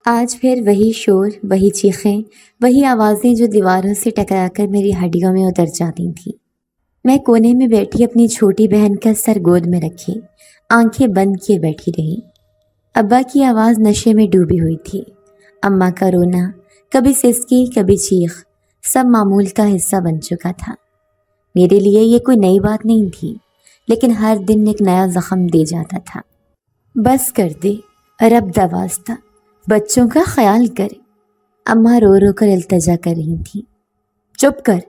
آج پھر وہی شور، وہی چیخیں، وہی آوازیں جو دیواروں سے ٹکرا کر میری ہڈیوں میں اتر جاتی تھیں۔ میں کونے میں بیٹھی اپنی چھوٹی بہن کا سر گود میں رکھی آنکھیں بند کیے بیٹھی رہی۔ ابا کی آواز نشے میں ڈوبی ہوئی تھی۔ اماں کا رونا، کبھی سسکی کبھی چیخ، سب معمول کا حصہ بن چکا تھا۔ میرے لیے یہ کوئی نئی بات نہیں تھی، لیکن ہر دن ایک نیا زخم دے جاتا تھا۔ بس کر دے، رب دا واسطہ، بچوں کا خیال کرے۔ اماں رو رو کر التجا کر رہی تھی۔ چپ کر،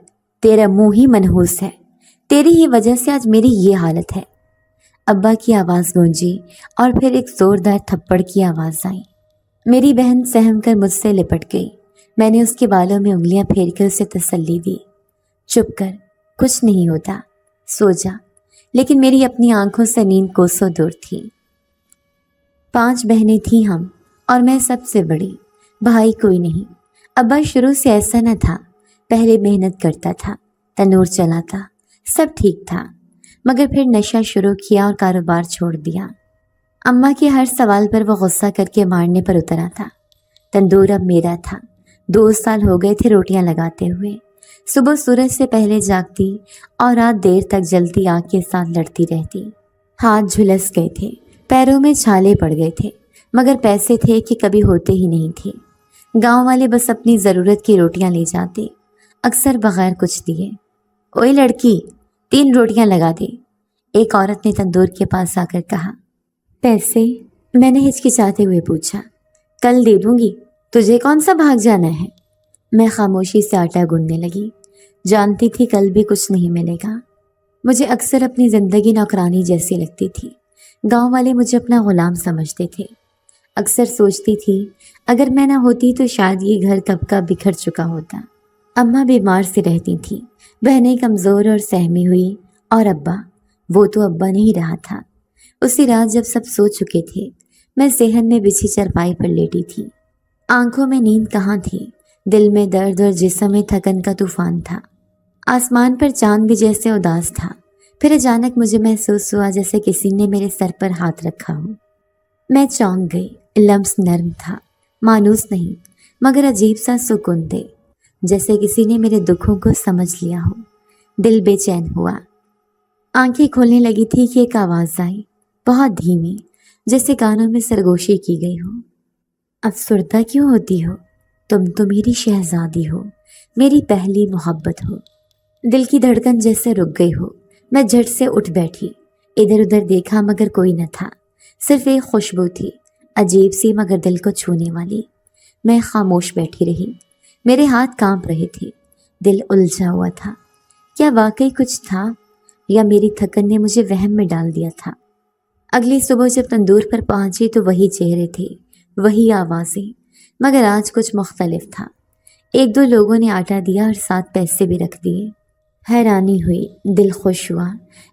تیرا منہ ہی منحوس ہے، تیری ہی وجہ سے آج میری یہ حالت ہے۔ ابا کی آواز گونجی اور پھر ایک زوردار تھپڑ کی آواز آئی۔ میری بہن سہم کر مجھ سے لپٹ گئی۔ میں نے اس کے بالوں میں انگلیاں پھیر کر اسے تسلی دی۔ چپ کر، کچھ نہیں ہوتا، سو جا۔ لیکن میری اپنی آنکھوں سے نیند کوسوں دور تھی۔ 5 بہنیں تھیں ہم، اور میں سب سے بڑی۔ بھائی کوئی نہیں۔ ابا شروع سے ایسا نہ تھا۔ پہلے محنت کرتا تھا، تنور چلاتا، سب ٹھیک تھا، مگر پھر نشہ شروع کیا اور کاروبار چھوڑ دیا۔ اماں کے ہر سوال پر وہ غصہ کر کے مارنے پر اترا تھا۔ تندور اب میرا تھا۔ 2 سال ہو گئے تھے روٹیاں لگاتے ہوئے۔ صبح سورج سے پہلے جاگتی اور رات دیر تک جلتی آگ کے ساتھ لڑتی رہتی۔ ہاتھ جھلس گئے تھے، پیروں میں چھالے پڑ گئے تھے، مگر پیسے تھے کہ کبھی ہوتے ہی نہیں تھے۔ گاؤں والے بس اپنی ضرورت کی روٹیاں لے جاتے، اکثر بغیر کچھ دیے۔ اوئے لڑکی، 3 روٹیاں لگا دے، ایک عورت نے تندور کے پاس آ کر کہا۔ پیسے؟ میں نے ہچکچاتے ہوئے پوچھا۔ کل دے دوں گی، تجھے کون سا بھاگ جانا ہے؟ میں خاموشی سے آٹا گوندنے لگی، جانتی تھی کل بھی کچھ نہیں ملے گا۔ مجھے اکثر اپنی زندگی نوکرانی جیسی لگتی تھی۔ گاؤں والے مجھے اپنا غلام سمجھتے تھے۔ اکثر سوچتی تھی اگر میں نہ ہوتی تو شاید یہ گھر کب کا بکھر چکا ہوتا۔ اماں بیمار سے رہتی تھی، بہنیں کمزور اور سہمی ہوئی، اور ابا، وہ تو ابا نہیں رہا تھا۔ اسی رات جب سب سو چکے تھے، میں صحن میں بچھی چرپائی پر لیٹی تھی۔ آنکھوں میں نیند کہاں تھی، دل میں درد اور جسم میں تھکن کا طوفان تھا۔ آسمان پر چاند بھی جیسے اداس تھا۔ پھر اچانک مجھے محسوس ہوا جیسے کسی نے میرے سر پر ہاتھ رکھا ہو۔ میں چونک گئی۔ لمس نرم تھا، مانوس نہیں، مگر عجیب سا سکون دے، جیسے کسی نے میرے دکھوں کو سمجھ لیا ہو۔ دل بے چین ہوا۔ آنکھیں کھولنے لگی تھی کہ ایک آواز آئی، بہت دھیمی، جیسے کانوں میں سرگوشی کی گئی ہو۔ افسردہ کیوں ہوتی ہو؟ تم تو میری شہزادی ہو، میری پہلی محبت ہو۔ دل کی دھڑکن جیسے رک گئی ہو۔ میں جھٹ سے اٹھ بیٹھی، ادھر ادھر دیکھا مگر کوئی نہ تھا، صرف ایک خوشبو تھی، عجیب سی مگر دل کو چھونے والی۔ میں خاموش بیٹھی رہی، میرے ہاتھ کانپ رہے تھے، دل الجھا ہوا تھا۔ کیا واقعی کچھ تھا، یا میری تھکن نے مجھے وہم میں ڈال دیا تھا؟ اگلی صبح جب تندور پر پہنچی تو وہی چہرے تھے، وہی آوازیں، مگر آج کچھ مختلف تھا۔ 1-2 لوگوں نے آٹا دیا اور ساتھ پیسے بھی رکھ دیے۔ حیرانی ہوئی، دل خوش ہوا،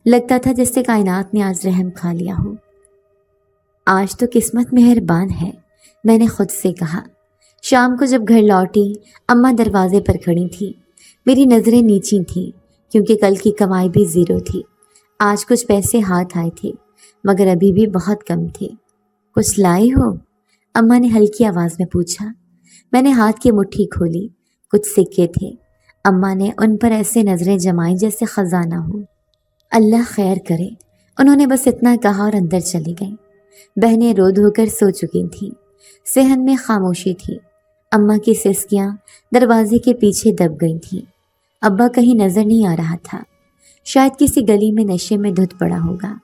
لگتا تھا جیسے کائنات نے آج رحم کھا لیا ہو۔ آج تو قسمت مہربان ہے، میں نے خود سے کہا۔ شام کو جب گھر لوٹی، اماں دروازے پر کھڑی تھی۔ میری نظریں نیچی تھیں، کیونکہ کل کی کمائی بھی 0 تھی۔ آج کچھ پیسے ہاتھ آئے تھے، مگر ابھی بھی بہت کم تھے۔ کچھ لائی ہو؟ اماں نے ہلکی آواز میں پوچھا۔ میں نے ہاتھ کی مٹھی کھولی، کچھ سکے تھے۔ اماں نے ان پر ایسے نظریں جمائیں جیسے خزانہ ہو۔ اللہ خیر کرے، انہوں نے بس اتنا کہا اور اندر چلی گئیں۔ بہنیں رو دھو کر سو چکی تھیں، صحن میں خاموشی تھی۔ اماں کی سسکیاں دروازے کے پیچھے دب گئی تھیں۔ ابا کہیں نظر نہیں آ رہا تھا، شاید کسی گلی میں نشے میں دھت پڑا ہوگا۔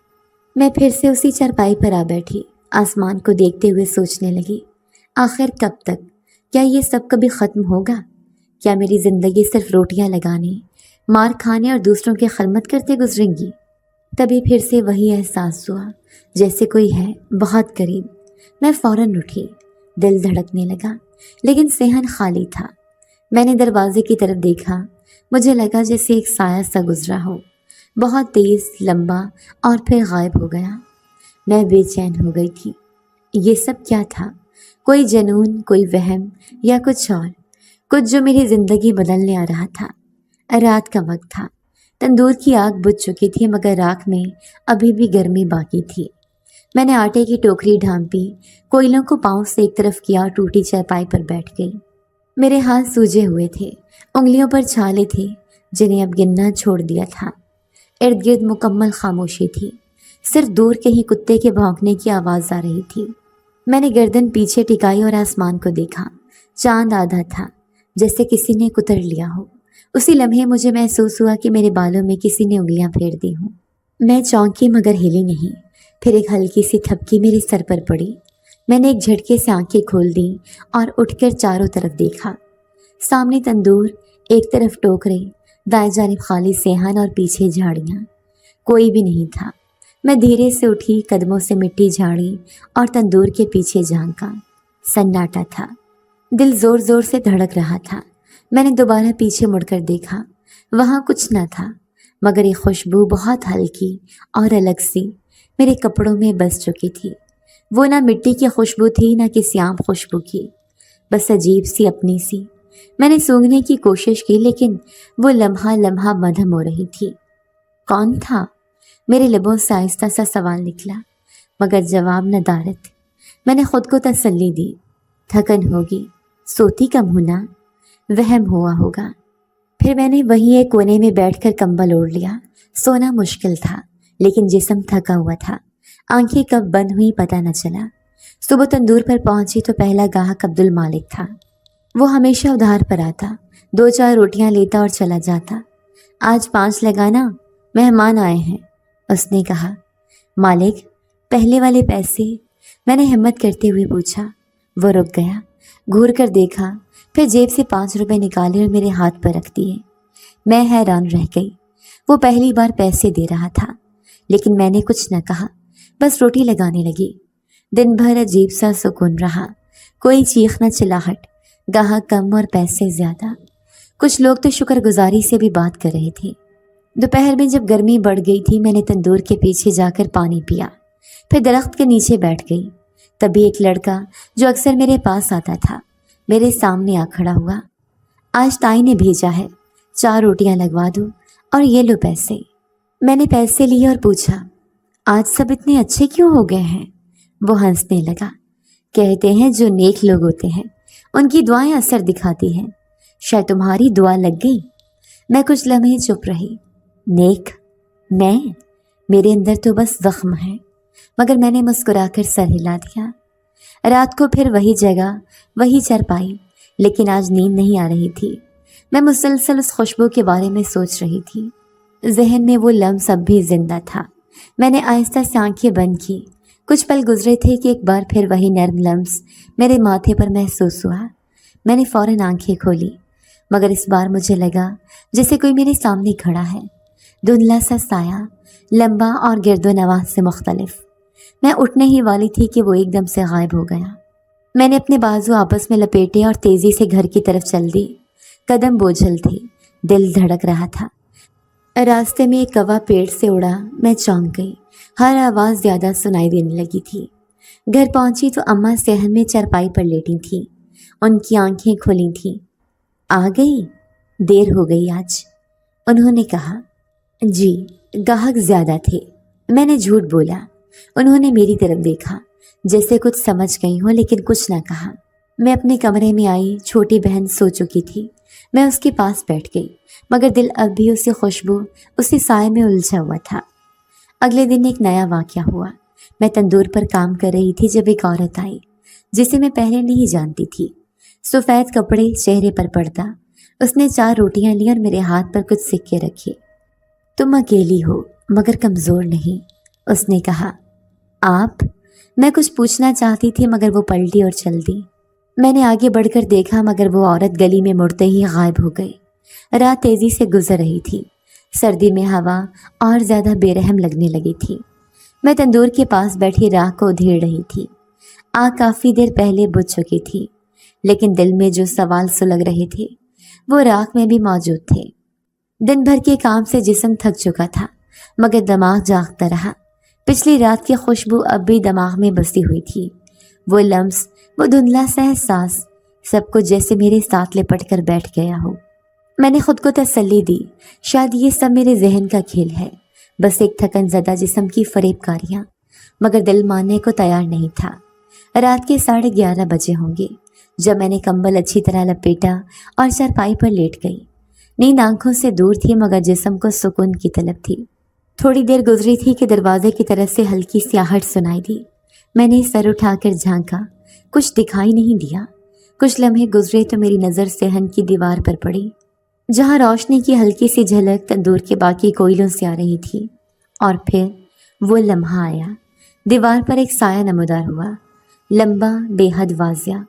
میں پھر سے اسی چرپائی پر آ بیٹھی، آسمان کو دیکھتے ہوئے سوچنے لگی، آخر کب تک؟ کیا یہ سب کبھی ختم ہوگا؟ کیا میری زندگی صرف روٹیاں لگانے، مار کھانے اور دوسروں کی خدمت کرتے گزریں گی؟ تبھی پھر سے وہی احساس ہوا، جیسے کوئی ہے بہت قریب۔ میں فوراً اٹھی، دل دھڑکنے لگا، لیکن صحن خالی تھا۔ میں نے دروازے کی طرف دیکھا، مجھے لگا جیسے ایک سایہ سا گزرا ہو، بہت تیز، لمبا، اور پھر غائب ہو گیا۔ میں بے چین ہو گئی تھی۔ یہ سب کیا تھا؟ کوئی جنون، کوئی وہم، یا کچھ اور، کچھ جو میری زندگی بدلنے آ رہا تھا۔ رات کا وقت تھا، تندور کی آگ بجھ چکی تھی، مگر راکھ میں ابھی بھی گرمی باقی تھی۔ میں نے آٹے کی ٹوکری ڈھانپی، کوئلوں کو پاؤں سے ایک طرف کیا اور ٹوٹی چارپائی پر بیٹھ گئی۔ میرے ہاتھ سوجے ہوئے تھے، انگلیوں پر چھالے تھے جنہیں اب گننا چھوڑ دیا تھا۔ ارد گرد مکمل خاموشی تھی، صرف دور کہیں کتے کے بھونکنے کی آواز آ رہی تھی۔ میں نے گردن پیچھے ٹکائی اور آسمان کو دیکھا۔ چاند آدھا تھا، جیسے کسی نے کتر لیا ہو۔ اسی لمحے مجھے محسوس ہوا کہ میرے بالوں میں کسی نے انگلیاں پھیر دی ہوں۔ میں چونکی مگر ہلی نہیں۔ پھر ایک ہلکی سی تھپکی میرے سر پر پڑی۔ میں نے ایک جھٹکے سے آنکھیں کھول دیں اور اٹھ کر چاروں طرف دیکھا۔ سامنے تندور، ایک طرف ٹوکرے، دائیں جانب خالی صحن اور پیچھے جھاڑیاں۔ کوئی بھی نہیں تھا۔ میں دھیرے سے اٹھی، قدموں سے مٹی جھاڑی اور تندور کے پیچھے جھانکا۔ سناٹا تھا۔ دل زور زور سے دھڑک رہا تھا۔ میں نے دوبارہ پیچھے مڑ کر دیکھا۔ وہاں کچھ نہ تھا مگر ایک خوشبو بہت ہلکی اور الگ سی میرے کپڑوں میں بس چکی تھی۔ وہ نہ مٹی کی خوشبو تھی نہ کسی عام خوشبو کی، بس عجیب سی اپنی سی۔ میں نے سونگھنے کی کوشش کی لیکن وہ لمحہ لمحہ مدھم ہو رہی تھی۔ کون تھا؟ میرے لبوں سے آہستہ سا سوال نکلا مگر جواب ندارت۔ میں نے خود کو تسلی دی، تھکن ہوگی، سوتی کم ہونا، وہم ہوا ہوگا۔ پھر میں نے وہیں ایک کونے میں بیٹھ کر کمبل اوڑھ لیا۔ سونا مشکل تھا لیکن جسم تھکا ہوا تھا۔ آنکھیں کب بند ہوئی پتہ نہ چلا۔ صبح تندور پر پہنچی تو پہلا گاہک عبد المالک تھا۔ وہ ہمیشہ ادھار پر آتا، 2-4 روٹیاں لیتا اور چلا جاتا۔ آج 5 لگانا، مہمان آئے ہیں، اس نے کہا۔ مالک، پہلے والے پیسے؟ میں نے ہمت کرتے ہوئے پوچھا۔ وہ رک گیا، گھور کر دیکھا، پھر جیب سے 5 روپے نکالے اور میرے ہاتھ پر رکھ دیے۔ میں حیران رہ گئی۔ وہ پہلی بار پیسے دے رہا تھا لیکن میں نے کچھ نہ کہا، بس روٹی لگانے لگی۔ دن بھر عجیب سا سکون رہا، کوئی چیخ نہ چلاہٹ، گاہک کم اور پیسے زیادہ۔ کچھ لوگ تو شکر گزاری سے بھی بات کر رہے تھے۔ دوپہر میں جب گرمی بڑھ گئی تھی میں نے تندور کے پیچھے جا کر پانی پیا، پھر درخت کے نیچے بیٹھ گئی۔ تبھی ایک لڑکا جو اکثر میرے پاس آتا تھا میرے سامنے آ کھڑا ہوا۔ آج تائی نے بھیجا ہے، 4 روٹیاں لگوا دو اور یہ لو پیسے۔ میں نے پیسے لیے اور پوچھا، آج سب اتنے اچھے کیوں ہو گئے ہیں؟ وہ ہنسنے لگا۔ کہتے ہیں جو نیک لوگ ہوتے ہیں ان کی دعائیں اثر دکھاتی ہیں، شاید تمہاری دعا لگ گئی۔ میں کچھ لمحے چپ رہی۔ نیک؟ میں؟ میرے اندر تو بس زخم ہے، مگر میں نے مسکرا کر سر ہلا دیا۔ رات کو پھر وہی جگہ، وہی چارپائی، لیکن آج نیند نہیں آ رہی تھی۔ میں مسلسل اس خوشبو کے بارے میں سوچ رہی تھی۔ ذہن میں وہ لمس اب بھی زندہ تھا۔ میں نے آہستہ سے آنکھیں بند کی۔ کچھ پل گزرے تھے کہ ایک بار پھر وہی نرم لمس میرے ماتھے پر محسوس ہوا۔ میں نے فوراً آنکھیں کھولی مگر اس بار مجھے لگا جیسے کوئی میرے سامنے کھڑا ہے، دھندلا سا سایہ، لمبا اور گرد و نواح سے مختلف۔ میں اٹھنے ہی والی تھی کہ وہ ایک دم سے غائب ہو گیا۔ میں نے اپنے بازو آپس میں لپیٹے اور تیزی سے گھر کی طرف چل دی۔ قدم بوجھل تھے، دل دھڑک رہا تھا۔ راستے میں ایک کوا پیڑ سے اڑا، میں چونک گئی۔ ہر آواز زیادہ سنائی دینے لگی تھی۔ گھر پہنچی تو اماں صحن میں چارپائی پر لیٹی تھیں، ان کی آنکھیں کھلی تھیں۔ آ گئی؟ دیر ہو گئی آج، انہوں نے کہا۔ جی، گاہک زیادہ تھے، میں نے جھوٹ بولا۔ انہوں نے میری طرف دیکھا جیسے کچھ سمجھ گئی ہوں لیکن کچھ نہ کہا۔ میں اپنے کمرے میں آئی، چھوٹی بہن سو چکی تھی۔ میں اس کے پاس بیٹھ گئی مگر دل اب بھی اسی خوشبو، اسی سائے میں الجھا ہوا تھا۔ اگلے دن ایک نیا واقعہ ہوا۔ میں تندور پر کام کر رہی تھی جب ایک عورت آئی جسے میں پہلے نہیں جانتی تھی۔ سفید کپڑے، چہرے پر پردہ۔ اس نے 4 روٹیاں لی اور میرے ہاتھ پر کچھ سکے رکھے۔ تم اکیلی ہو مگر کمزور نہیں، اس نے کہا۔ آپ؟ میں کچھ پوچھنا چاہتی تھی مگر وہ پلٹی اور چل دی۔ میں نے آگے بڑھ کر دیکھا مگر وہ عورت گلی میں مڑتے ہی غائب ہو گئی۔ رات تیزی سے گزر رہی تھی، سردی میں ہوا اور زیادہ بے رحم لگنے لگی تھی۔ میں تندور کے پاس بیٹھی راکھ کو ادھیڑ رہی تھی۔ آگ کافی دیر پہلے بجھ چکی تھی لیکن دل میں جو سوال سلگ رہے تھے وہ راکھ میں بھی موجود تھے۔ دن بھر کے کام سے جسم تھک چکا تھا مگر دماغ جاگتا رہا۔ پچھلی رات کی خوشبو اب بھی دماغ میں بسی ہوئی تھی۔ وہ لمس، وہ دھندلا سا احساس، سب کچھ جیسے میرے ساتھ لپٹ کر بیٹھ گیا ہو۔ میں نے خود کو تسلی دی، شاید یہ سب میرے ذہن کا کھیل ہے، بس ایک تھکن زدہ جسم کی فریب کاریاں۔ مگر دل ماننے کو تیار نہیں تھا۔ رات کے 11:30 بجے ہوں گے جب میں نے کمبل اچھی طرح لپیٹا اور چارپائی پر لیٹ گئی۔ نیند آنکھوں سے دور تھی مگر جسم کو سکون کی طلب تھی۔ تھوڑی دیر گزری تھی کہ دروازے کی طرف سے ہلکی سی آہٹ سنائی دی۔ میں نے سر اٹھا کر جھانکا، کچھ دکھائی نہیں دیا۔ کچھ لمحے گزرے تو میری نظر صحن کی دیوار پر پڑی، جہاں روشنی کی ہلکی سی جھلک تندور کے باقی کوئلوں سے آ رہی تھی۔ اور پھر وہ لمحہ آیا، دیوار پر ایک سایہ نمودار ہوا، لمبا، بے حد واضح،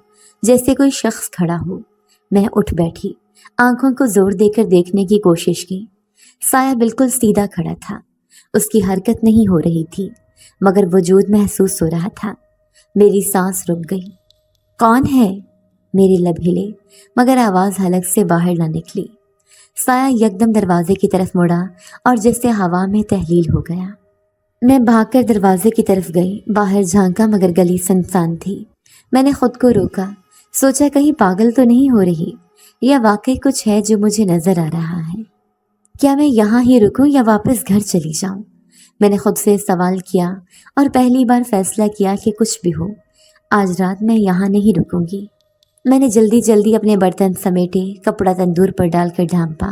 جیسے کوئی شخص کھڑا ہو۔ میں اٹھ بیٹھی، آنکھوں کو زور دے کر دیکھنے کی کوشش کی۔ سایہ بالکل سیدھا کھڑا تھا، اس کی حرکت نہیں ہو رہی تھی مگر وجود محسوس ہو رہا تھا۔ میری سانس رک گئی۔ کون ہے؟ میرے لب ہلے مگر آواز حلق سے باہر نہ نکلی۔ سایہ یکدم دروازے کی طرف مڑا اور جیسے ہوا میں تحلیل ہو گیا۔ میں بھاگ کر دروازے کی طرف گئی، باہر جھانکا مگر گلی سنسان تھی۔ میں نے خود کو روکا، سوچا کہیں پاگل تو نہیں ہو رہی یا واقعی کچھ ہے جو مجھے نظر آ رہا ہے۔ کیا میں یہاں ہی رکوں یا واپس گھر چلی جاؤں؟ میں نے خود سے سوال کیا اور پہلی بار فیصلہ کیا کہ کچھ بھی ہو، آج رات میں یہاں نہیں رکوں گی۔ میں نے جلدی جلدی اپنے برتن سمیٹے، کپڑا تندور پر ڈال کر ڈھانپا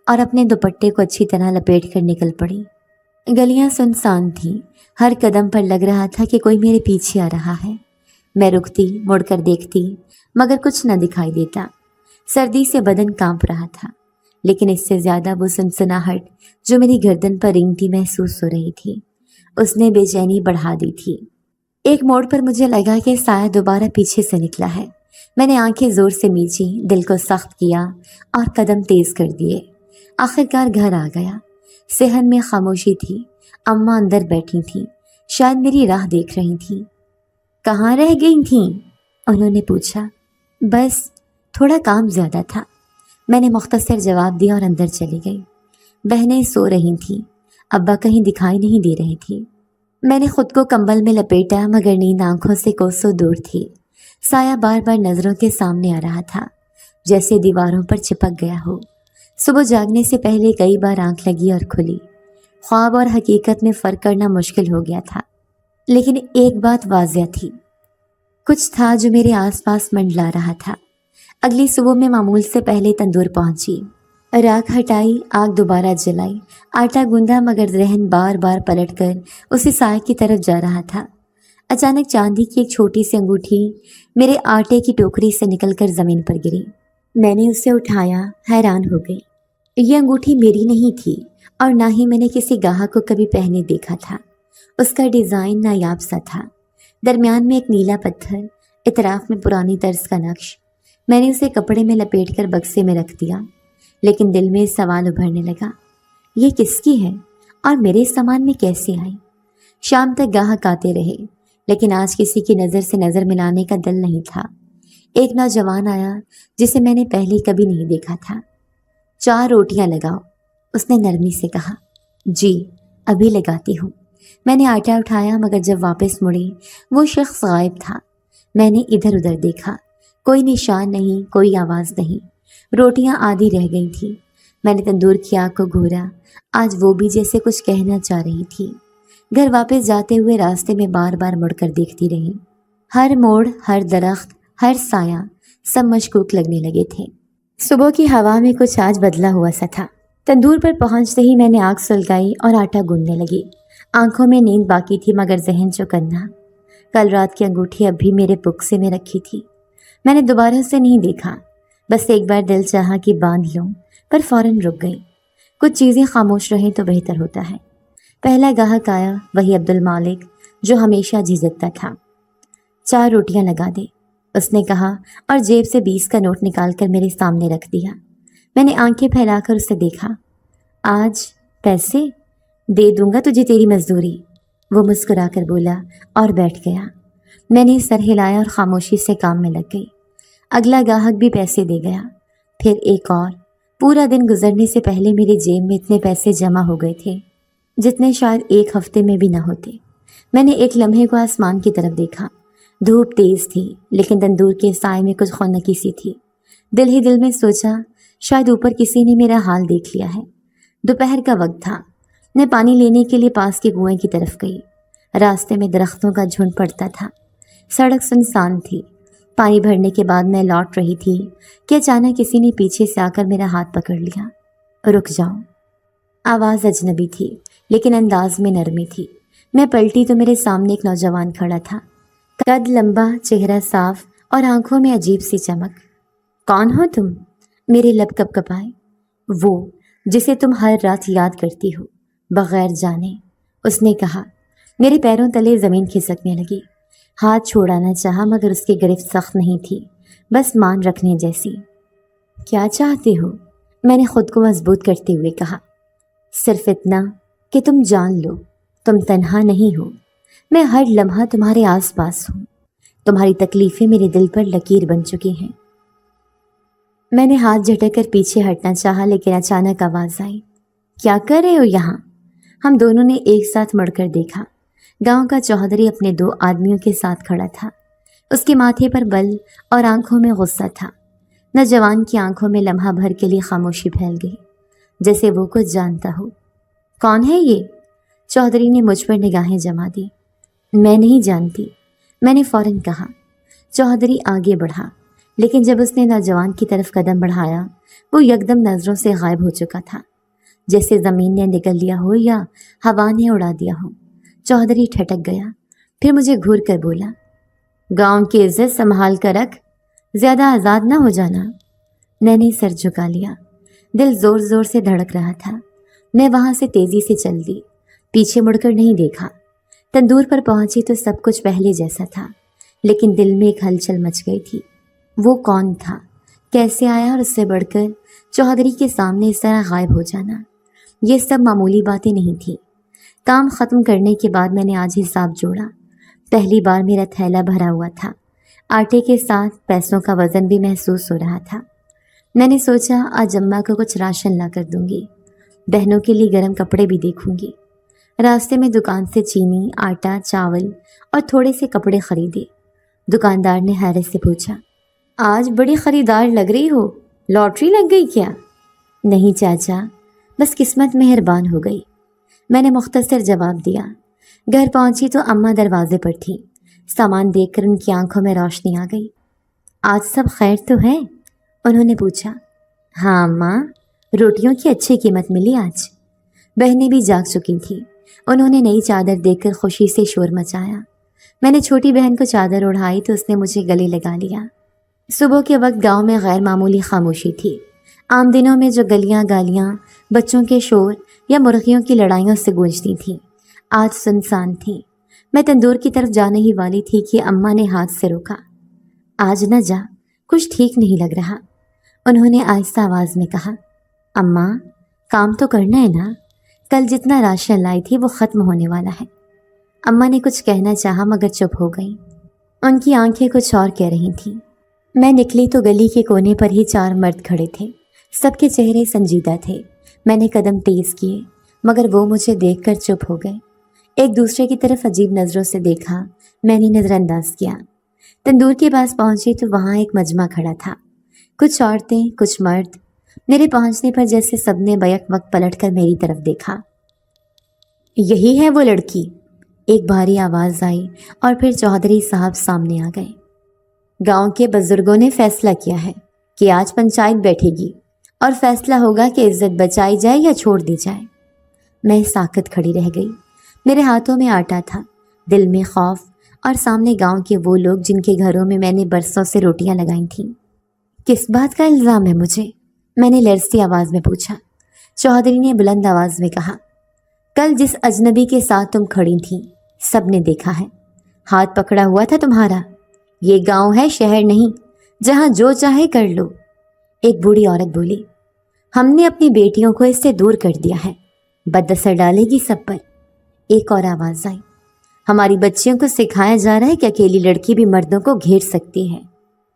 اور اپنے دوپٹے کو اچھی طرح لپیٹ کر نکل پڑی۔ گلیاں سنسان تھیں، ہر قدم پر لگ رہا تھا کہ کوئی میرے پیچھے آ رہا ہے۔ میں رکتی، مڑ کر دیکھتی مگر کچھ نہ دکھائی دیتا۔ سردی سے بدن کانپ رہا تھا لیکن اس سے زیادہ وہ سنسناہٹ جو میری گردن پر رینگتی محسوس ہو رہی تھی، اس نے بے چینی بڑھا دی تھی۔ ایک موڑ پر مجھے لگا کہ سایہ دوبارہ پیچھے سے نکلا ہے۔ میں نے آنکھیں زور سے میچی، دل کو سخت کیا اور قدم تیز کر دیے۔ آخرکار گھر آ گیا۔ صحن میں خاموشی تھی، اماں اندر بیٹھی تھیں، شاید میری راہ دیکھ رہی تھیں۔ کہاں رہ گئی تھیں؟ انہوں نے پوچھا۔ بس تھوڑا کام زیادہ تھا، میں نے مختصر جواب دیا اور اندر چلی گئی۔ بہنیں سو رہی تھیں، ابا کہیں دکھائی نہیں دے رہے تھے۔ میں نے خود کو کمبل میں لپیٹا مگر نیند آنکھوں سے کوسوں دور تھی۔ سایہ بار بار نظروں کے سامنے آ رہا تھا، جیسے دیواروں پر چپک گیا ہو۔ صبح جاگنے سے پہلے کئی بار آنکھ لگی اور کھلی۔ خواب اور حقیقت میں فرق کرنا مشکل ہو گیا تھا، لیکن ایک بات واضح تھی، کچھ تھا جو میرے آس پاس منڈلا رہا تھا۔ اگلی صبح میں معمول سے پہلے تندور پہنچی، راکھ ہٹائی، آگ دوبارہ جلائی، آٹا گوندا مگر ذہن بار بار پلٹ کر اسی سائے کی طرف جا رہا تھا۔ اچانک چاندی کی ایک چھوٹی سی انگوٹھی میرے آٹے کی ٹوکری سے نکل کر زمین پر گری۔ میں نے اسے اٹھایا، حیران ہو گئی۔ یہ انگوٹھی میری نہیں تھی اور نہ ہی میں نے کسی گاہک کو کبھی پہنے دیکھا تھا۔ اس کا ڈیزائن نایاب سا تھا، درمیان میں ایک نیلا پتھر، اطراف میں پرانی طرز کا نقش۔ میں نے اسے کپڑے میں لپیٹ کر بکسے میں رکھ دیا، لیکن دل میں سوال ابھرنے لگا، یہ کس کی ہے اور میرے سامان میں کیسے آئی؟ شام تک گاہک آتے رہے لیکن آج کسی کی نظر سے نظر ملانے کا دل نہیں تھا۔ ایک نوجوان آیا جسے میں نے پہلے کبھی نہیں دیکھا تھا۔ 4 روٹیاں لگاؤ، اس نے نرمی سے کہا۔ جی ابھی لگاتی ہوں۔ میں نے آٹا اٹھایا مگر جب واپس مڑی وہ شخص غائب تھا۔ میں نے ادھر ادھر دیکھا، کوئی نشان نہیں، کوئی آواز نہیں۔ روٹیاں آدھی رہ گئی تھیں۔ میں نے تندور کی آگ کو گھورا، آج وہ بھی جیسے کچھ کہنا چاہ رہی تھی۔ گھر واپس جاتے ہوئے راستے میں بار بار مڑ کر دیکھتی رہی۔ ہر موڑ، ہر درخت، ہر سایہ سب مشکوک لگنے لگے تھے۔ صبح کی ہوا میں کچھ آج بدلا ہوا سا تھا۔ تندور پر پہنچتے ہی میں نے آگ سلگائی اور آٹا گوندنے لگی۔ آنکھوں میں نیند باقی تھی مگر ذہن چوکنا۔ کل رات کی انگوٹھی اب بھی میرے بکسے میں رکھی تھی۔ میں نے دوبارہ اسے نہیں دیکھا، بس ایک بار دل چاہا کہ باندھ لوں، پر فوراً رک گئی۔ کچھ چیزیں خاموش رہیں تو بہتر ہوتا ہے۔ پہلا گاہک آیا، وہی عبد المالک جو ہمیشہ جھجکتا تھا۔ 4 روٹیاں لگا دے، اس نے کہا اور جیب سے 20 کا نوٹ نکال کر میرے سامنے رکھ دیا۔ میں نے آنکھیں پھیلا کر اسے دیکھا۔ آج پیسے دے دوں گا تجھے تیری مزدوری، وہ مسکرا کر بولا اور بیٹھ گیا۔ میں نے سر ہلایا اور خاموشی سے کام میں لگ گئی۔ اگلا گاہک بھی پیسے دے گیا، پھر ایک اور۔ پورا دن گزرنے سے پہلے میری جیب میں اتنے پیسے جمع ہو گئے تھے جتنے شاید ایک ہفتے میں بھی نہ ہوتے۔ میں نے ایک لمحے کو آسمان کی طرف دیکھا۔ دھوپ تیز تھی لیکن تندور کے سائے میں کچھ خنکی سی تھی۔ دل ہی دل میں سوچا شاید اوپر کسی نے میرا حال دیکھ لیا ہے۔ دوپہر کا وقت تھا۔ میں پانی لینے کے لیے پاس کے کنویں کی طرف گئی۔ راستے میں درختوں کا جھنڈ پڑتا تھا، سڑک سنسان تھی۔ پانی بھرنے کے بعد میں لوٹ رہی تھی کہ اچانک کسی نے پیچھے سے آ کر میرا ہاتھ پکڑ لیا۔ رک جاؤ۔ آواز اجنبی تھی لیکن انداز میں نرمی تھی۔ میں پلٹی تو میرے سامنے ایک نوجوان کھڑا تھا، قد لمبا، چہرہ صاف اور آنکھوں میں عجیب سی چمک۔ کون ہو تم؟ میرے لب کپ کپائے۔ وہ جسے تم ہر رات یاد کرتی ہو بغیر جانے، اس نے کہا۔ میرے پیروں تلے زمین کھسکنے لگی۔ ہاتھ چھوڑانا چاہا مگر اس کی گرفت سخت نہیں تھی، بس مان رکھنے جیسی۔ کیا چاہتے ہو؟ میں نے خود کو مضبوط کرتے ہوئے کہا۔ صرف اتنا کہ تم جان لو تم تنہا نہیں ہو، میں ہر لمحہ تمہارے آس پاس ہوں۔ تمہاری تکلیفیں میرے دل پر لکیر بن چکی ہیں۔ میں نے ہاتھ جھٹک کر پیچھے ہٹنا چاہا لیکن اچانک آواز آئی، کیا کر رہے ہو یہاں؟ ہم دونوں نے ایک ساتھ مڑ کر دیکھا۔ گاؤں کا چوہدری اپنے 2 آدمیوں کے ساتھ کھڑا تھا۔ اس کے ماتھے پر بل اور آنکھوں میں غصہ تھا۔ نوجوان کی آنکھوں میں لمحہ بھر کے لیے خاموشی پھیل گئی، جیسے وہ کچھ جانتا ہو۔ کون ہے یہ؟ چوہدری نے مجھ پر نگاہیں جما دی۔ میں نہیں جانتی، میں نے فوراً کہا۔ چوہدری آگے بڑھا لیکن جب اس نے نوجوان کی طرف قدم بڑھایا وہ یکدم نظروں سے غائب ہو چکا تھا، جیسے زمین نے نگل لیا ہو یا ہوا نے اڑا دیا ہو۔ چوہدری ٹھٹک گیا، پھر مجھے گھور کر بولا، گاؤں کی عزت سنبھال کر رکھ، زیادہ آزاد نہ ہو جانا۔ میں نے سر جھکا لیا، دل زور زور سے دھڑک رہا تھا۔ میں وہاں سے تیزی سے چل دی، پیچھے مڑ کر نہیں دیکھا۔ تندور پر پہنچی تو سب کچھ پہلے جیسا تھا، لیکن دل میں ایک ہلچل مچ گئی تھی۔ وہ کون تھا؟ کیسے آیا؟ اور اس سے بڑھ کر چوہدری کے سامنے اس طرح غائب ہو جانا، یہ سب معمولی باتیں نہیں تھیں۔ کام ختم کرنے کے بعد میں نے آج حساب جوڑا۔ پہلی بار میرا تھیلا بھرا ہوا تھا، آٹے کے ساتھ پیسوں کا وزن بھی محسوس ہو رہا تھا۔ میں نے سوچا آج اماں کو کچھ راشن لا کر دوں گی، بہنوں کے لیے گرم کپڑے بھی دیکھوں گی۔ راستے میں دکان سے چینی، آٹا، چاول اور تھوڑے سے کپڑے خریدے۔ دکاندار نے حیرت سے پوچھا، آج بڑی خریدار لگ رہی ہو، لاٹری لگ گئی کیا؟ نہیں چاچا، بس قسمت مہربان ہو گئی، میں نے مختصر جواب دیا۔ گھر پہنچی تو اماں دروازے پر تھی۔ سامان دیکھ کر ان کی آنکھوں میں روشنی آ گئی۔ آج سب خیر تو ہے؟ انہوں نے پوچھا۔ ہاں اماں، روٹیوں کی اچھی قیمت ملی آج۔ بہنیں بھی جاگ چکی تھیں، انہوں نے نئی چادر دیکھ کر خوشی سے شور مچایا۔ میں نے چھوٹی بہن کو چادر اڑھائی تو اس نے مجھے گلے لگا لیا۔ صبح کے وقت گاؤں میں غیر معمولی خاموشی تھی۔ عام دنوں میں جو گلیاں گالیاں، بچوں کے شور یا مرغیوں کی لڑائیوں سے گونجتی تھیں، آج سنسان تھیں۔ میں تندور کی طرف جانے ہی والی تھی کہ اماں نے ہاتھ سے روکا۔ آج نہ جا، کچھ ٹھیک نہیں لگ رہا، انہوں نے آہستہ آواز میں کہا۔ اماں، کام تو کرنا ہے نا، کل جتنا راشن لائی تھی وہ ختم ہونے والا ہے۔ اماں نے کچھ کہنا چاہا مگر چپ ہو گئی، ان کی آنکھیں کچھ اور کہہ رہی تھیں۔ میں نکلی تو گلی کے کونے پر ہی 4 مرد کھڑے تھے، سب کے چہرے سنجیدہ تھے۔ میں نے قدم تیز کیے مگر وہ مجھے دیکھ کر چپ ہو گئے۔ ایک دوسرے کی طرف عجیب نظروں سے دیکھا، میں نے نظر انداز کیا۔ تندور کے پاس پہنچی تو وہاں ایک مجمع کھڑا تھا، کچھ عورتیں، کچھ مرد۔ میرے پہنچنے پر جیسے سب نے بیک وقت پلٹ کر میری طرف دیکھا۔ یہی ہے وہ لڑکی، ایک بھاری آواز آئی اور پھر چوہدری صاحب سامنے آ گئے۔ گاؤں کے بزرگوں نے فیصلہ کیا ہے کہ آج پنچایت بیٹھے گی اور فیصلہ ہوگا کہ عزت بچائی جائے یا چھوڑ دی جائے۔ میں ساکت کھڑی رہ گئی، میرے ہاتھوں میں آٹا تھا، دل میں خوف، اور سامنے گاؤں کے وہ لوگ جن کے گھروں میں نے برسوں سے روٹیاں لگائی تھیں۔ کس بات کا الزام ہے مجھے؟ میں نے لرزتی آواز میں پوچھا۔ چوہدری نے بلند آواز میں کہا، کل جس اجنبی کے ساتھ تم کھڑی تھیں سب نے دیکھا ہے، ہاتھ پکڑا ہوا تھا تمہارا۔ یہ گاؤں ہے، شہر نہیں، جہاں جو چاہے کر لو۔ ایک بوڑھی عورت بولی، ہم نے اپنی بیٹیوں کو اس سے دور کر دیا ہے، بد اثر ڈالے گی سب پر۔ ایک اور آواز آئی، ہماری بچیوں کو سکھایا جا رہا ہے کہ اکیلی لڑکی بھی مردوں کو گھیر سکتی ہے۔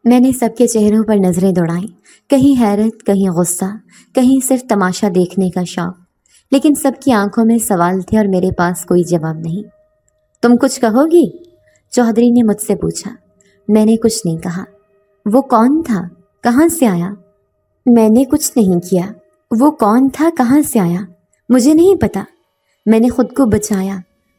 میں نے سب کے چہروں پر نظریں دوڑائیں، کہیں حیرت، کہیں غصہ، کہیں صرف تماشا دیکھنے کا شوق، لیکن سب کی آنکھوں میں سوال تھے اور میرے پاس کوئی جواب نہیں۔ تم کچھ کہو گی؟ چوہدری نے مجھ سے پوچھا۔ میں نے کچھ نہیں کہا۔ وہ کون تھا؟ کہاں سے آیا؟ میں نے کچھ نہیں کیا۔ وہ کون تھا؟ کہاں سے آیا؟ مجھے نہیں پتا۔ میں نے خود کو بچایا،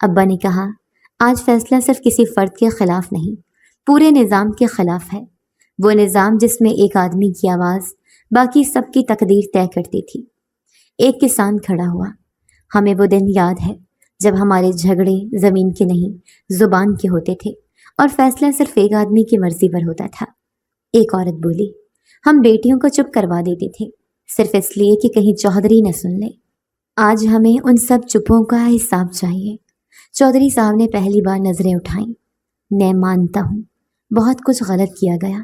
ابا نے کہا، آج فیصلہ صرف کسی فرد کے خلاف نہیں، پورے نظام کے خلاف ہے۔ وہ نظام جس میں ایک آدمی کی آواز باقی سب کی تقدیر طے کرتی تھی۔ ایک کسان کھڑا ہوا۔ ہمیں وہ دن یاد ہے جب ہمارے جھگڑے زمین کے نہیں زبان کے ہوتے تھے اور فیصلہ صرف ایک آدمی کی مرضی پر ہوتا تھا۔ ایک عورت بولی، ہم بیٹیوں کو چپ کروا دیتے تھے صرف اس لیے کہ کہیں چودھری نہ سن لے۔ آج ہمیں ان سب چپوں کا حساب چاہیے۔ چودھری صاحب نے پہلی بار نظریں اٹھائیں۔ میں مانتا ہوں بہت کچھ غلط کیا گیا،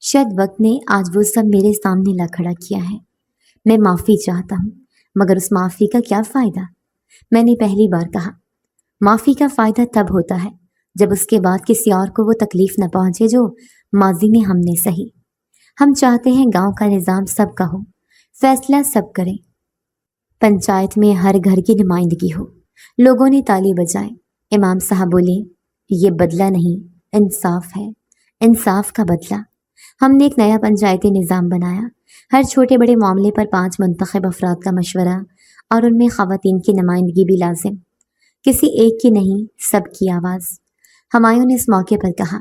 شاید وقت نے آج وہ سب میرے سامنے لا کھڑا کیا ہے۔ میں معافی چاہتا ہوں، مگر اس معافی کا کیا فائدہ؟ میں نے پہلی بار کہا، معافی کا فائدہ تب ہوتا ہے جب اس کے بعد کسی اور کو وہ تکلیف نہ پہنچے جو ماضی میں ہم نے سہی۔ ہم چاہتے ہیں گاؤں کا نظام سب کا ہو، فیصلہ سب کریں، پنچایت میں ہر گھر کی نمائندگی ہو۔ لوگوں نے تالی بجائے۔ امام صاحب بولے، یہ بدلہ نہیں، انصاف ہے، انصاف کا بدلہ۔ ہم نے ایک نیا پنچایتی نظام بنایا۔ ہر چھوٹے بڑے معاملے پر 5 منتخب افراد کا مشورہ اور ان میں خواتین کی نمائندگی بھی لازم، کسی ایک کی نہیں، سب کی آواز۔ ہمایوں نے اس موقع پر کہا،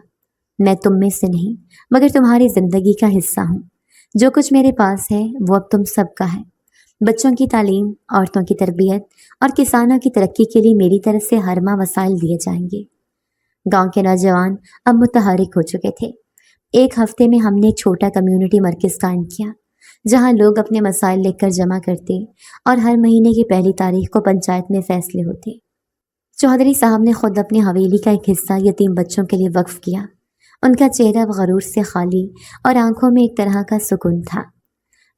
میں تم میں سے نہیں مگر تمہاری زندگی کا حصہ ہوں۔ جو کچھ میرے پاس ہے وہ اب تم سب کا ہے۔ بچوں کی تعلیم، عورتوں کی تربیت اور کسانوں کی ترقی کے لیے میری طرف سے ہر ماہ وسائل دیے جائیں گے۔ گاؤں کے نوجوان اب متحرک ہو چکے تھے۔ ایک ہفتے میں ہم نے ایک چھوٹا کمیونٹی مرکز قائم کیا جہاں لوگ اپنے مسائل لکھ کر جمع کرتے اور ہر مہینے کی پہلی تاریخ کو پنچایت میں فیصلے ہوتے۔ چودھری صاحب نے خود اپنی حویلی کا ایک حصہ یتیم بچوں کے لیے وقف کیا۔ ان کا چہرہ غرور سے خالی اور آنکھوں میں ایک طرح کا سکون تھا۔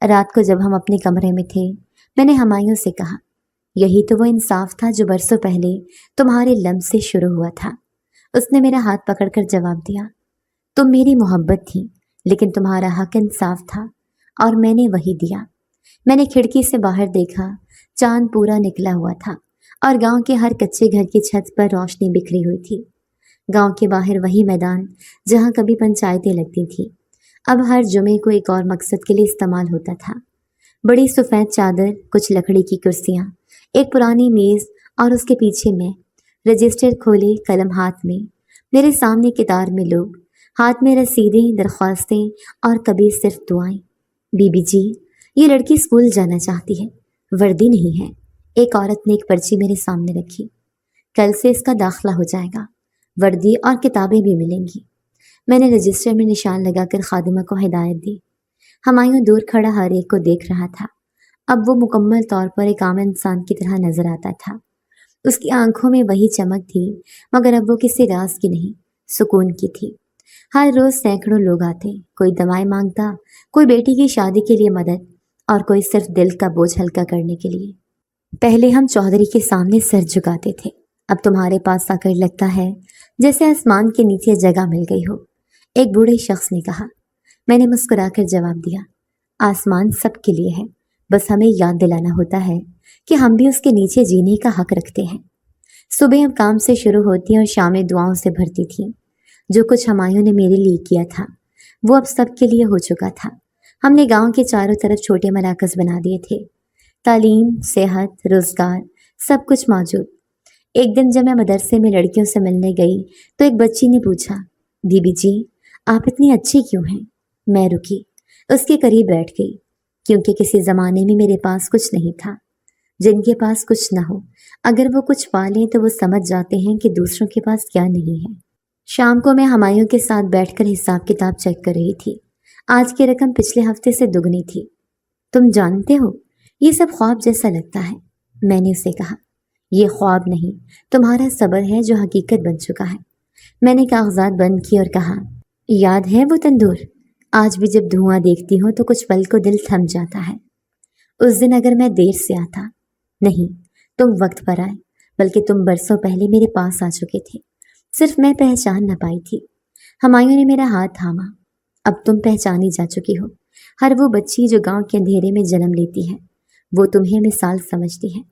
رات کو جب ہم اپنے کمرے میں تھے، میں نے ہمایوں سے کہا، یہی تو وہ انصاف تھا جو برسوں پہلے تمہارے لمس سے شروع ہوا تھا۔ اس نے میرا ہاتھ پکڑ کر جواب دیا، تم میری محبت تھی لیکن تمہارا حق انصاف تھا اور میں نے وہی دیا۔ میں نے کھڑکی سے باہر دیکھا، چاند پورا نکلا ہوا تھا اور گاؤں کے ہر کچے گھر کی چھت پر روشنی بکھری ہوئی تھی۔ گاؤں کے باہر وہی میدان جہاں کبھی پنچایتیں لگتی تھی اب ہر جمعے کو ایک اور مقصد کے لیے استعمال ہوتا تھا۔ بڑی سفید چادر، کچھ لکڑی کی کرسیاں، ایک پرانی میز اور اس کے پیچھے میں، رجسٹر کھولے، قلم ہاتھ میں، میرے سامنے قطار میں لوگ، ہاتھ میں رسیدیں، درخواستیں اور کبھی صرف دعائیں۔ بی بی جی، یہ لڑکی اسکول جانا چاہتی ہے، وردی نہیں ہے۔ ایک عورت نے ایک پرچی میرے سامنے رکھی، کل سے اس کا داخلہ ہو جائے گا، وردی اور کتابیں بھی ملیں گی۔ میں نے رجسٹر میں نشان لگا کر خادمہ کو ہدایت دی۔ ہمایوں دور کھڑا ہر ایک کو دیکھ رہا تھا۔ اب وہ مکمل طور پر ایک عام انسان کی طرح نظر آتا تھا۔ اس کی آنکھوں میں وہی چمک تھی مگر اب وہ کسی راز کی نہیں، سکون کی تھی۔ ہر روز سینکڑوں لوگ آتے، کوئی دعائیں مانگتا، کوئی بیٹی کی شادی کے لیے مدد اور کوئی صرف دل کا بوجھ ہلکا کرنے کے لیے۔ پہلے ہم چودھری کے سامنے سر جھکاتے تھے، اب تمہارے پاس آ کر لگتا ہے جیسے آسمان کے نیچے جگہ مل گئی ہو، ایک بوڑھے شخص نے کہا۔ میں نے مسکرا کر جواب دیا، آسمان سب کے لیے ہے، بس ہمیں یاد دلانا ہوتا ہے کہ ہم بھی اس کے نیچے جینے کا حق رکھتے ہیں۔ صبح اب کام سے شروع ہوتی اور شامیں دعاؤں سے بھرتی تھیں۔ جو کچھ ہمایوں نے میرے لیے کیا تھا وہ اب سب کے لیے ہو چکا تھا۔ ہم نے گاؤں کے چاروں طرف چھوٹے مراکز بنا دیے تھے، تعلیم، صحت، روزگار، سب کچھ موجود۔ ایک دن جب میں مدرسے میں لڑکیوں سے ملنے گئی تو ایک بچی نے پوچھا، بی بی جی آپ اتنی اچھی کیوں ہیں؟ میں رکی، اس کے قریب بیٹھ گئی، کیونکہ کسی زمانے میں میرے پاس کچھ نہیں تھا۔ جن کے پاس کچھ نہ ہو، اگر وہ کچھ پالیں تو وہ سمجھ جاتے ہیں کہ دوسروں کے پاس کیا نہیں ہے۔ شام کو میں ہمایوں کے ساتھ بیٹھ کر حساب کتاب چیک کر رہی تھی۔ آج کی رقم پچھلے ہفتے سے دگنی تھی۔ تم جانتے ہو یہ سب خواب جیسا لگتا ہے، میں نے اسے کہا۔ یہ خواب نہیں، تمہارا صبر ہے جو حقیقت بن چکا ہے۔ میں نے کاغذات بند کی اور کہا، یاد ہے وہ تندور؟ آج بھی جب دھواں دیکھتی ہوں تو کچھ پل کو دل تھم جاتا ہے۔ اس دن اگر میں دیر سے آتا، نہیں تم وقت پر آئے، بلکہ تم برسوں پہلے میرے پاس آ چکے تھے، صرف میں پہچان نہ پائی تھی۔ ہمایوں نے میرا ہاتھ تھاما، اب تم پہچانی جا چکی ہو۔ ہر وہ بچی جو گاؤں کے اندھیرے میں جنم لیتی ہے وہ تمہیں مثال سمجھتی ہے۔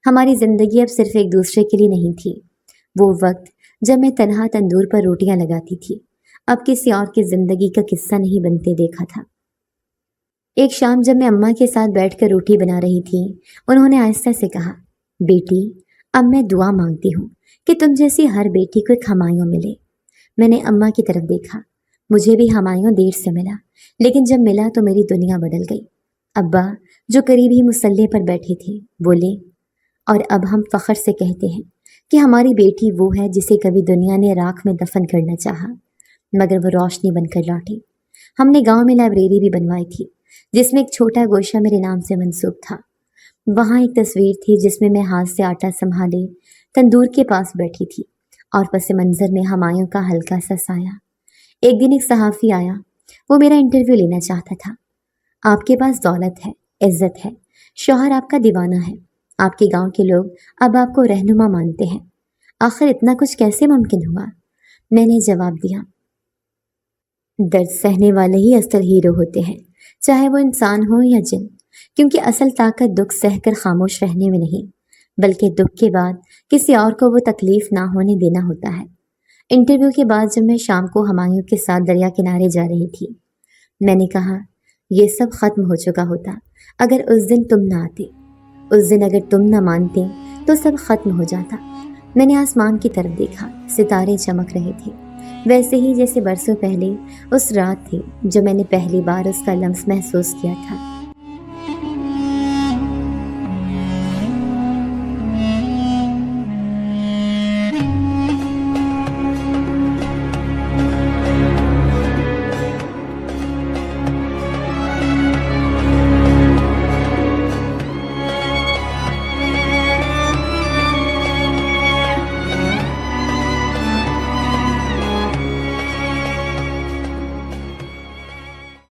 ہماری زندگی اب صرف ایک دوسرے کے لیے نہیں تھی۔ وہ وقت جب میں تنہا تندور پر روٹیاں لگاتی تھی، اب کسی اور کی زندگی کا قصہ نہیں بنتے دیکھا تھا۔ ایک شام جب میں اماں کے ساتھ بیٹھ کر روٹی بنا رہی تھی، انہوں نے آہستہ سے کہا، بیٹی اب میں دعا مانگتی ہوں کہ تم جیسی ہر بیٹی کو ایک ہمایوں ملے۔ میں نے اماں کی طرف دیکھا۔ مجھے بھی ہمایوں دیر سے ملا، لیکن جب ملا تو میری دنیا بدل گئی۔ ابا جو قریب ہی مصلی پر بیٹھے تھے بولے، اور اب ہم فخر سے کہتے ہیں کہ ہماری بیٹی وہ ہے جسے کبھی دنیا نے راکھ میں دفن کرنا چاہا، مگر وہ روشنی بن کر لوٹی۔ ہم نے گاؤں میں لائبریری بھی بنوائی تھی، جس میں ایک چھوٹا گوشہ میرے نام سے منسوب تھا۔ وہاں ایک تصویر تھی جس میں ہاتھ سے آٹا سنبھالے تندور کے پاس بیٹھی تھی، اور پس منظر میں ہمایوں کا ہلکا سا سایہ۔ ایک دن ایک صحافی آیا، وہ میرا انٹرویو لینا چاہتا تھا۔ آپ کے پاس دولت ہے، عزت ہے، شوہر آپ کا دیوانہ ہے، آپ کے گاؤں کے لوگ اب آپ کو رہنما مانتے ہیں، آخر اتنا کچھ کیسے ممکن ہوا؟ میں نے جواب دیا، درد سہنے والے ہی اصل ہیرو ہوتے ہیں، چاہے وہ انسان ہو یا جن، کیونکہ اصل طاقت دکھ سہ کر خاموش رہنے میں نہیں، بلکہ دکھ کے بعد کسی اور کو وہ تکلیف نہ ہونے دینا ہوتا ہے۔ انٹرویو کے بعد جب میں شام کو ہمایوں کے ساتھ دریا کنارے جا رہی تھی، میں نے کہا، یہ سب ختم ہو چکا ہوتا اگر اس دن تم نہ آتے، اس دن اگر تم نہ مانتے تو سب ختم ہو جاتا۔ میں نے آسمان کی طرف دیکھا، ستارے چمک رہے تھے، ویسے ہی جیسے برسوں پہلے اس رات تھی جب میں نے پہلی بار اس کا لمس محسوس کیا تھا۔